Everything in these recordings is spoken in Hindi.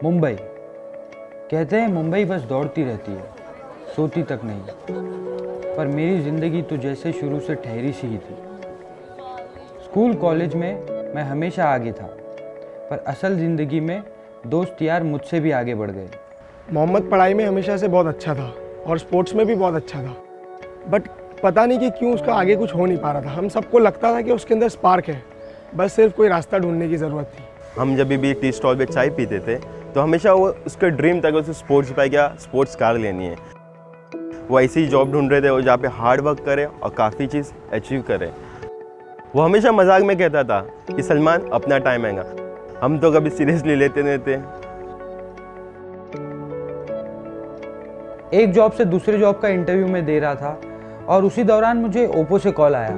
मुंबई, कहते हैं मुंबई बस दौड़ती रहती है, सोती तक नहीं। पर मेरी ज़िंदगी तो जैसे शुरू से ठहरी सी ही थी। स्कूल कॉलेज में मैं हमेशा आगे था, पर असल ज़िंदगी में दोस्त यार मुझसे भी आगे बढ़ गए। मोहम्मद पढ़ाई में हमेशा से बहुत अच्छा था और स्पोर्ट्स में भी बहुत अच्छा था, बट पता नहीं कि क्यों उसका आगे कुछ हो नहीं पा रहा था। हम सबको लगता था कि उसके अंदर स्पार्क है, बस सिर्फ कोई रास्ता ढूंढने की ज़रूरत थी। हम जब भी टी स्टॉल पे चाय पीते थे तो हमेशा वो उसका ड्रीम था कि उसे स्पोर्ट्स बाइक या स्पोर्ट्स कार लेनी है। वो ऐसी जॉब ढूंढ रहे थे वो जहाँ पे हार्ड वर्क करे और काफ़ी चीज़ अचीव करे। वो हमेशा मजाक में कहता था कि सलमान अपना टाइम आएगा। हम तो कभी सीरियसली लेते नहीं थे। एक जॉब से दूसरे जॉब का इंटरव्यू में दे रहा था और उसी दौरान मुझे ओप्पो से कॉल आया।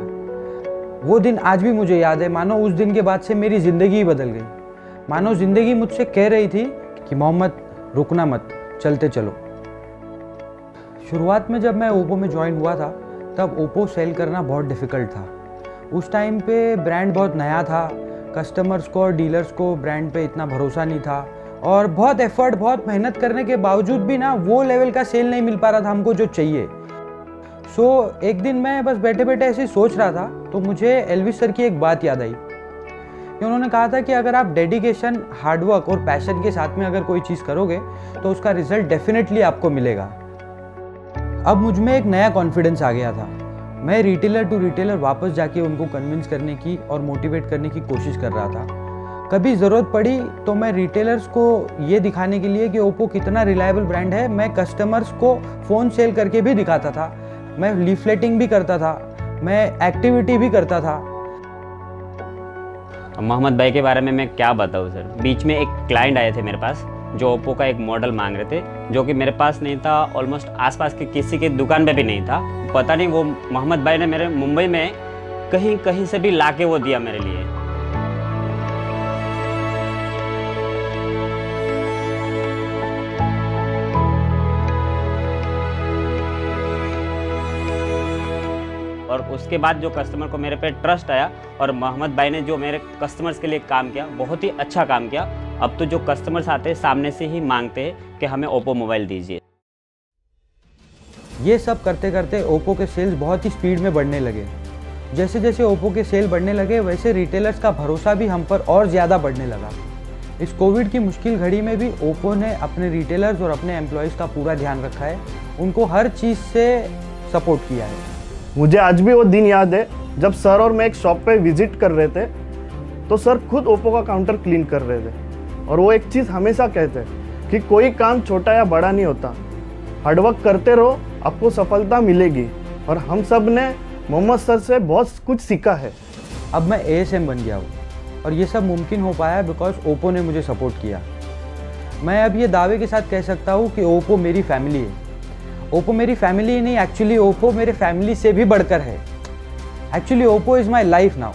वो दिन आज भी मुझे याद है, मानो उस दिन के बाद से मेरी ज़िंदगी ही बदल गई। मानो ज़िंदगी मुझसे कह रही थी कि मोहम्मद रुकना मत, चलते चलो। शुरुआत में जब मैं ओप्पो में ज्वाइन हुआ था तब ओप्पो सेल करना बहुत डिफ़िकल्ट था। उस टाइम पे ब्रांड बहुत नया था, कस्टमर्स को और डीलर्स को ब्रांड पे इतना भरोसा नहीं था और बहुत एफर्ट, बहुत मेहनत करने के बावजूद भी ना वो लेवल का सेल नहीं मिल पा रहा था हमको जो चाहिए। एक दिन मैं बस बैठे बैठे ऐसे सोच रहा था तो मुझे एल्विस सर की एक बात याद आई कि उन्होंने कहा था कि अगर आप डेडिकेशन, हार्डवर्क और पैशन के साथ में अगर कोई चीज़ करोगे तो उसका रिजल्ट डेफिनेटली आपको मिलेगा। अब मुझ में एक नया कॉन्फिडेंस आ गया था। मैं रिटेलर टू रिटेलर वापस जाके उनको कन्विंस करने की और मोटिवेट करने की कोशिश कर रहा था। कभी ज़रूरत पड़ी तो मैं रिटेलर्स को ये दिखाने के लिए कि ओप्पो कितना रिलायबल ब्रांड है, मैं कस्टमर्स को फ़ोन सेल करके भी दिखाता था। मैं लीफलेटिंग भी करता था, मैं एक्टिविटी भी करता था। मोहम्मद भाई के बारे में मैं क्या बताऊँ सर। बीच में एक क्लाइंट आए थे मेरे पास जो ओप्पो का एक मॉडल मांग रहे थे, जो कि मेरे पास नहीं था, ऑलमोस्ट आसपास के किसी की दुकान पे भी नहीं था। पता नहीं वो मोहम्मद भाई ने मेरे मुंबई में कहीं कहीं से भी लाके वो दिया मेरे लिए। और उसके बाद जो कस्टमर को मेरे पे ट्रस्ट आया और मोहम्मद भाई ने जो मेरे कस्टमर्स के लिए काम किया, बहुत ही अच्छा काम किया। अब तो जो कस्टमर्स आते हैं सामने से ही मांगते हैं कि हमें ओप्पो मोबाइल दीजिए। ये सब करते करते ओप्पो के सेल्स बहुत ही स्पीड में बढ़ने लगे। जैसे जैसे ओप्पो के सेल बढ़ने लगे वैसे रिटेलर्स का भरोसा भी हम पर और ज़्यादा बढ़ने लगा। इस कोविड की मुश्किल घड़ी में भी ओप्पो ने अपने रिटेलर्स और अपने एम्प्लॉयज़ का पूरा ध्यान रखा है, उनको हर चीज़ से सपोर्ट किया है। मुझे आज भी वो दिन याद है जब सर और मैं एक शॉप पे विजिट कर रहे थे तो सर खुद ओप्पो का काउंटर क्लीन कर रहे थे और वो एक चीज़ हमेशा कहते कि कोई काम छोटा या बड़ा नहीं होता, हार्डवर्क करते रहो, आपको सफलता मिलेगी। और हम सब ने मोहम्मद सर से बहुत कुछ सीखा है। अब मैं ASM बन गया हूँ और ये सब मुमकिन हो पाया बिकॉज ओप्पो ने मुझे सपोर्ट किया। मैं अब ये दावे के साथ कह सकता हूँ कि ओप्पो मेरी फैमिली है। ओप्पो मेरी फैमिली ही नहीं, एक्चुअली ओप्पो मेरे फैमिली से भी बढ़कर है। Actually Oppo is my life now.